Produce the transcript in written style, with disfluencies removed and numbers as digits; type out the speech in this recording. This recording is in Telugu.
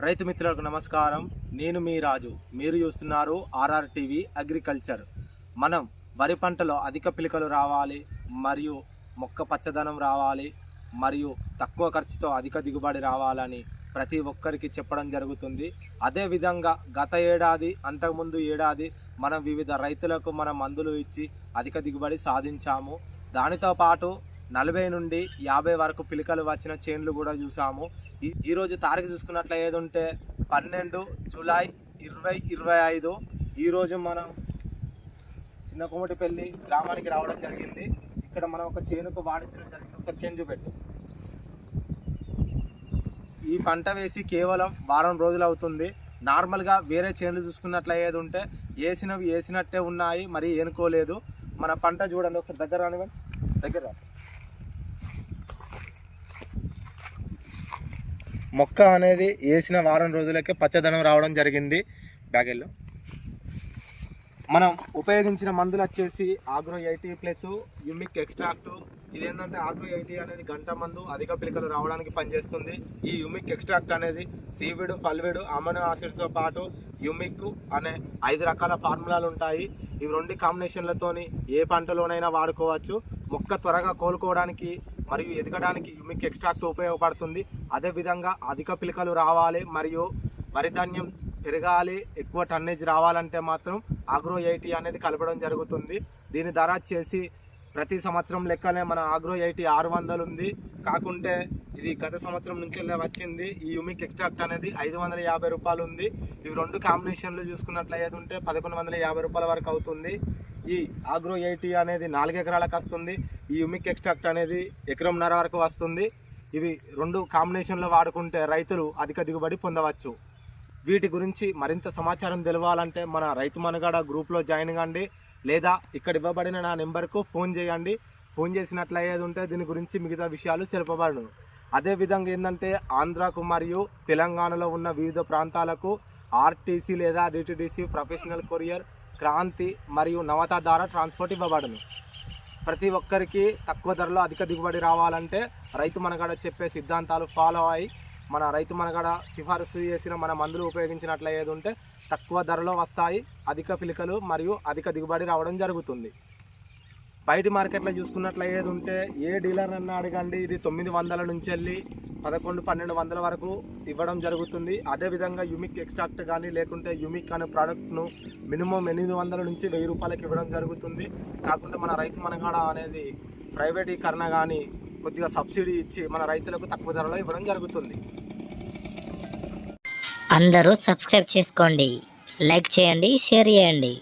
రైతు మిత్రులకు నమస్కారం. నేను మీ రాజు. మీరు చూస్తున్నారు ఆర్ఆర్ టీవీ అగ్రికల్చర్. మనం వరి పంటలో అధిక పిలకలు రావాలి, మరియు మొక్క పచ్చదనం రావాలి, మరియు తక్కువ ఖర్చుతో అధిక దిగుబడి రావాలని ప్రతి ఒక్కరికి చెప్పడం జరుగుతుంది. అదేవిధంగా గత ఏడాది, అంతకుముందు ఏడాది మనం వివిధ రైతులకు మనం మందులు ఇచ్చి అధిక దిగుబడి సాధించాము. దానితో పాటు 40 నుండి 50 వరకు పిలకలు వచ్చిన చేన్లు కూడా చూసాము. ఈరోజు తారీఖు చూసుకున్నట్లు ఏదుంటే 12 జూలై 2025. ఈరోజు మనం చిన్నకొమటిపల్లి గ్రామానికి రావడం జరిగింది. ఇక్కడ మనం ఒక చేనుకు వాడించడం జరిగింది. ఒకసారి చేను చూపెట్టు. ఈ పంట వేసి కేవలం వారం రోజులు అవుతుంది. నార్మల్గా వేరే చేనులు చూసుకున్నట్లు ఏది ఉంటే వేసినవి వేసినట్టే ఉన్నాయి, మరి ఏనుకోలేదు. మన పంట చూడండి, ఒకసారి దగ్గర రానివ్వండి. దగ్గర మొక్క అనేది వేసిన వారం రోజులకే పచ్చదనం రావడం జరిగింది. బ్యాగెల్లో మనం ఉపయోగించిన మందులు వచ్చేసి ఆగ్రో 80+ యూమిక్ ఎక్స్ట్రాక్ట్. ఇదేంటంటే ఆగ్రో 80 అనేది గంట మందు అధిక పిలకలు రావడానికి పనిచేస్తుంది. ఈ యూమిక్ ఎక్స్ట్రాక్ట్ అనేది సీవిడ్, పల్విడ్, అమినో ఆసిడ్స్తో పాటు యూమిక్ అనే 5 రకాల ఫార్ములాలు ఉంటాయి. ఇవి 2 కాంబినేషన్లతోని ఏ పంటలోనైనా వాడుకోవచ్చు. మొక్క త్వరగా కోలుకోవడానికి మరియు ఎదగడానికి యూమిక్ ఎక్స్ట్రాక్ట్ ఉపయోగపడుతుంది. అదేవిధంగా అధిక పిలకలు రావాలి మరియు వరి ధాన్యం పెరగాలి, ఎక్కువ టన్నేజ్ రావాలంటే మాత్రం ఆగ్రో 80 అనేది కలపడం జరుగుతుంది. దీని ధర వచ్చేసి ప్రతి సంవత్సరం లెక్కనే మన ఆగ్రో 80 600 ఉంది. కాకుంటే ఇది గత సంవత్సరం నుంచి వచ్చింది. ఈ యూమిక్ ఎక్స్ట్రాక్ట్ అనేది 550 రూపాయలు ఉంది. ఇవి 2 కాంబినేషన్లు చూసుకున్నట్లు ఏది ఉంటే 1150 రూపాయల వరకు అవుతుంది. ఈ ఆగ్రో 80 అనేది 4 ఎకరాలకు వస్తుంది. ఈ యూమిక్ ఎక్స్ట్రాక్ట్ అనేది 1.5 ఎకరం వరకు వస్తుంది. ఇవి 2 కాంబినేషన్లో వాడుకుంటే రైతులు అధిక దిగుబడి పొందవచ్చు. వీటి గురించి మరింత సమాచారం తెలవాలంటే మన రైతు మనగడ గ్రూప్లో జాయిన్ కండి, లేదా ఇక్కడ ఇవ్వబడిన నా నెంబర్కు ఫోన్ చేయండి. ఫోన్ చేసినట్లు అయ్యేది ఉంటే దీని గురించి మిగతా విషయాలు తెలుపబడను. అదేవిధంగా ఏంటంటే ఆంధ్రాకు మరియు తెలంగాణలో ఉన్న వివిధ ప్రాంతాలకు ఆర్టీసీ లేదా డిటిడిసి, ప్రొఫెషనల్ కొరియర్, క్రాంతి మరియు నవత ద్వారా ట్రాన్స్పోర్ట్ ఇవ్వబడను. ప్రతి ఒక్కరికి తక్కువ ధరలో అధిక దిగుబడి రావాలంటే రైతు మనగడ చెప్పే సిద్ధాంతాలు ఫాలో అయ్యి మన రైతు మనగడ సిఫారసు చేసిన మన మందులు ఉపయోగించినట్లు ఏది ఉంటే తక్కువ ధరలో వస్తాయి, అధిక పిలకలు మరియు అధిక దిగుబడి రావడం జరుగుతుంది. బయట మార్కెట్లో చూసుకున్నట్లు ఏది ఉంటే ఏ డీలర్ అన్న అడగండి, ఇది 900 నుంచి వెళ్ళి 1100-1200 వరకు ఇవ్వడం జరుగుతుంది. అదేవిధంగా యూమిక్ ఎక్స్ట్రాక్ట్ కానీ లేకుంటే యూమిక్ అనే ప్రోడక్ట్ను మినిమం 800 నుంచి 1000 రూపాయలకి ఇవ్వడం జరుగుతుంది. కాకుండా మన రైతు మనగడ అనేది ప్రైవేటీకరణ కానీ కొద్దిగా సబ్సిడీ ఇచ్చి మన రైతులకు తక్కువ ధరలో ఇవ్వడం జరుగుతుంది. అందరూ సబ్స్క్రైబ్ చేసుకోండి, లైక్ చేయండి, షేర్ చేయండి.